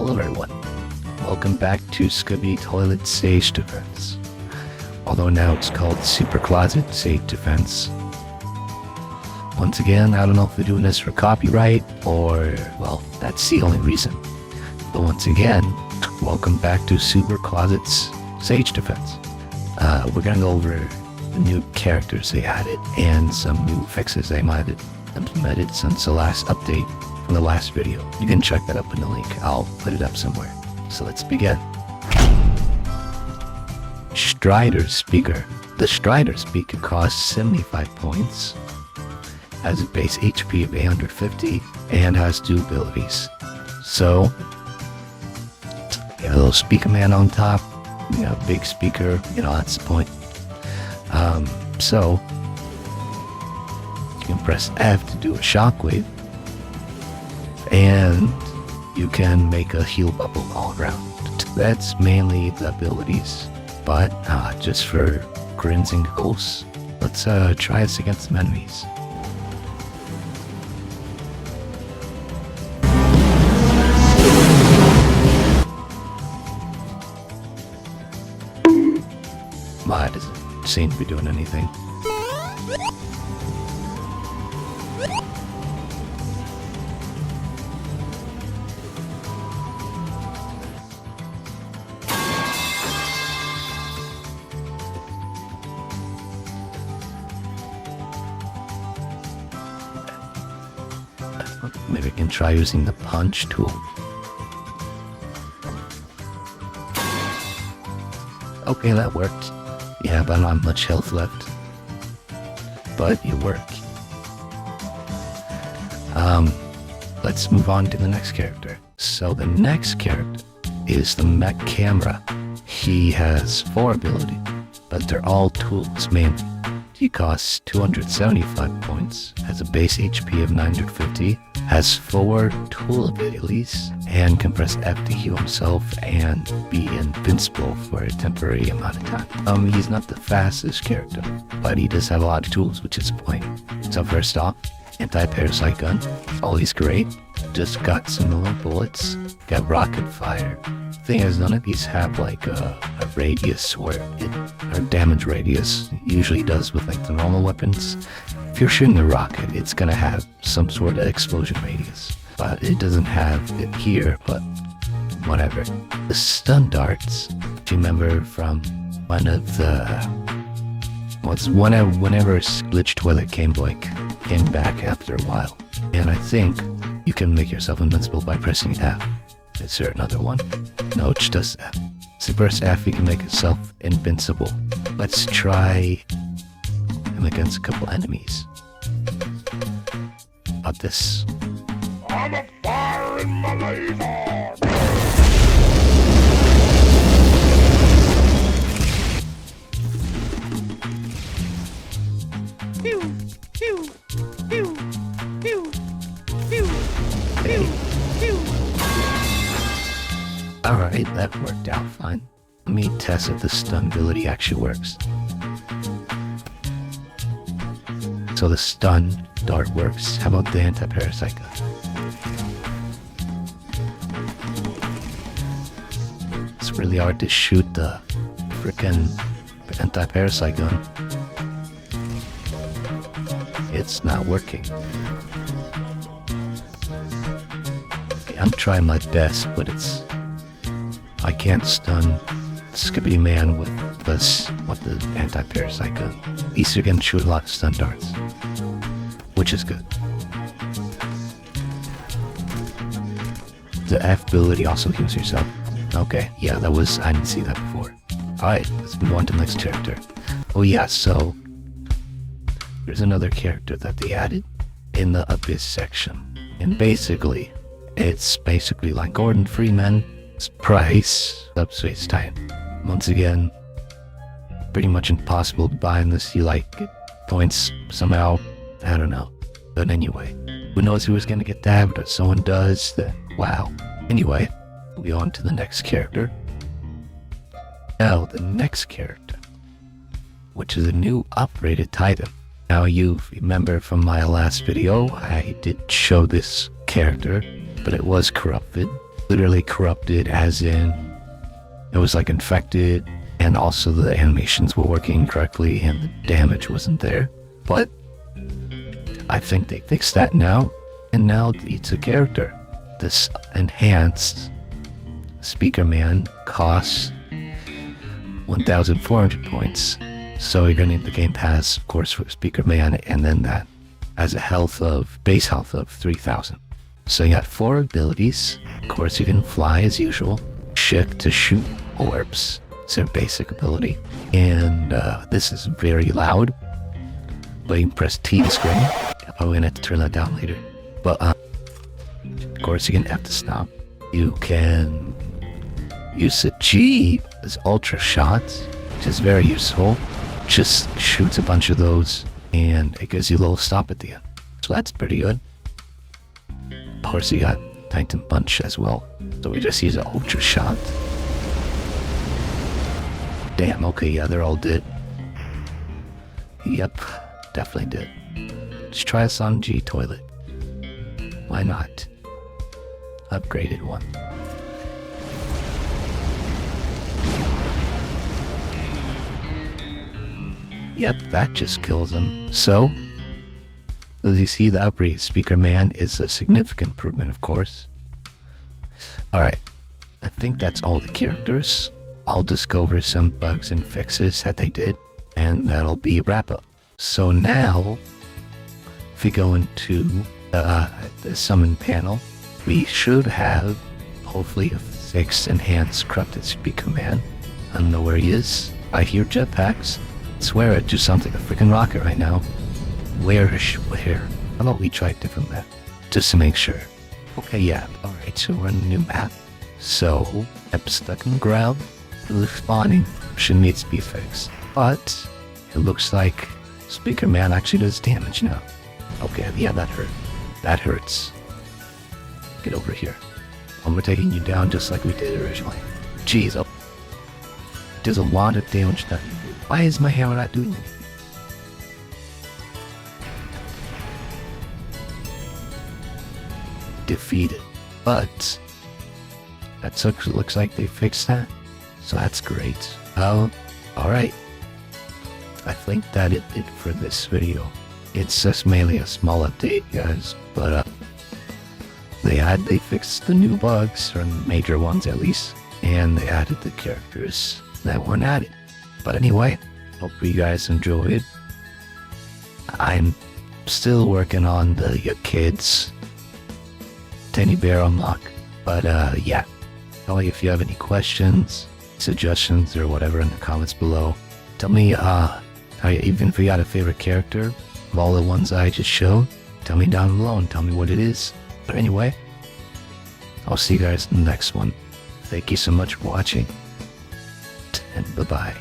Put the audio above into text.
Hello everyone, welcome back to Skibidi Toilet Sage Defense. Although now it's called Super Closet Sage Defense. Once again, I don't know if they're doing this for copyright or, well, that's the only reason. But once again, welcome back to Super Closet's Sage Defense. We're gonna go over the new characters they added and some new fixes they might have implemented since the last update from the last video. You can check that up in the link. I'll put it up somewhere. So let's begin. Strider Speaker. The Strider Speaker costs 75 points, has a base HP of 850, and has 2 abilities. So, you have a little Speakerman on top, you got a big speaker, that's the point. So, you can press F to do a shockwave, and you can make a heal bubble all around. That's mainly the abilities, but just for grins and giggles, let's try this against some enemies. It doesn't seem to be doing anything. Maybe I can try using the punch tool. Okay, that worked. Yeah, but not much health left. But it worked. Let's move on to the next character. So the next character is the Mech Cameraman. He has 4 abilities, but they're all tools mainly. He costs 275 points, has a base HP of 950, has 4 tool abilities, and can press F to heal himself and be invincible for a temporary amount of time. He's not the fastest character, but he does have a lot of tools, which is the point. So first off, anti-parasite gun, always great. Just got similar bullets, got rocket fire. Thing is, none of these have like a radius or damage radius. It usually does with like the normal weapons. If you're shooting a rocket, it's gonna have some sort of explosion radius, but it doesn't have it here. But whatever. The stun darts, if you remember from one of the whenever Glitch Toilet came back after a while, and I think you can make yourself invincible by pressing F. Is there another one? No, it just does F. So press F, you can make yourself invincible. Let's try him against a couple enemies. About this. I'm a fire in my laser. Pew, pew, pew, pew, pew, pew, pew. Alright, that worked out fine. Let me test if the stun ability actually works. So the stun dart works. How about the anti-parasite gun? It's really hard to shoot the frickin' anti-parasite gun. It's not working. Okay, I'm trying my best, but I can't stun Skibidi Man with the anti-parasite gun. At least you can shoot a lot of stun darts, which is good. The F ability also heals yourself. Okay, yeah, I didn't see that before. Alright, let's move on to the next character. Oh yeah, so there's another character that they added in the Abyss section. And basically, it's basically like Gordon Freeman's price, Subspace Titan. Once again, pretty much impossible to buy unless you like points somehow. I don't know. But anyway, who knows who was gonna get that, but if someone does, then wow. Anyway, we on to the next character. Now, the next character, which is a new upgraded Titan. Now, you remember from my last video, I did show this character, but it was corrupted. literally corrupted, as in it was like infected, and also the animations were working correctly and the damage wasn't there. But I think they fixed that now, and now it's a character. This enhanced Speakerman costs 1,400 points. So you're gonna need the Game Pass, of course, for Speakerman, and then that has a base health of 3,000. So you got 4 abilities. Of course, you can fly as usual. Shift to shoot orbs. It's their basic ability. And this is very loud. But you can press T to scream. I'm gonna have to turn that down later. But of course, you can F to stop. You can use a G as ultra shots, which is very useful. Just shoots a bunch of those, and it gives you a little stop at the end. So that's pretty good. Of course, you got Titan Punch as well. So we just use an ultra shot. Damn, okay, yeah, they're all dead. Yep, definitely did. Just try this on G Toilet. Why not? Upgraded one. Yep, that just kills him. So, as you see, the upgrade Speakerman is a significant improvement, of course. Alright, I think that's all the characters. I'll just go over some bugs and fixes that they did, and that'll be a wrap-up. So now, if we go into the summon panel, we should have, hopefully, a 6 enhanced corrupted Speakerman. I don't know where he is. I hear jetpacks. I swear I'd do something a freaking rocket right now. Where? How about we try a different map? Just to make sure. Okay, yeah. Alright, so we're in a new map. So, I'm stuck in the ground. The spawning should need to be fixed. But, it looks like Speakerman actually does damage now. Okay, yeah, that hurt. That hurts. Get over here. And we're taking you down just like we did originally. Jeez, oh. There's a lot of damage done. Why is my hammer not doing anything? Defeated. But that looks like they fixed that. So that's great. Alright. I think that is it for this video. It's just mainly a small update, guys. But they fixed the new bugs, or major ones at least. And they added the characters that weren't added. But anyway, hope you guys enjoyed. I'm still working on the kids teddy bear unlock. But yeah, tell me if you have any questions, suggestions, or whatever in the comments below. Tell me even if you got a favorite character of all the ones I just showed, tell me down below and tell me what it is. But anyway, I'll see you guys in the next one. Thank you so much for watching, and bye-bye.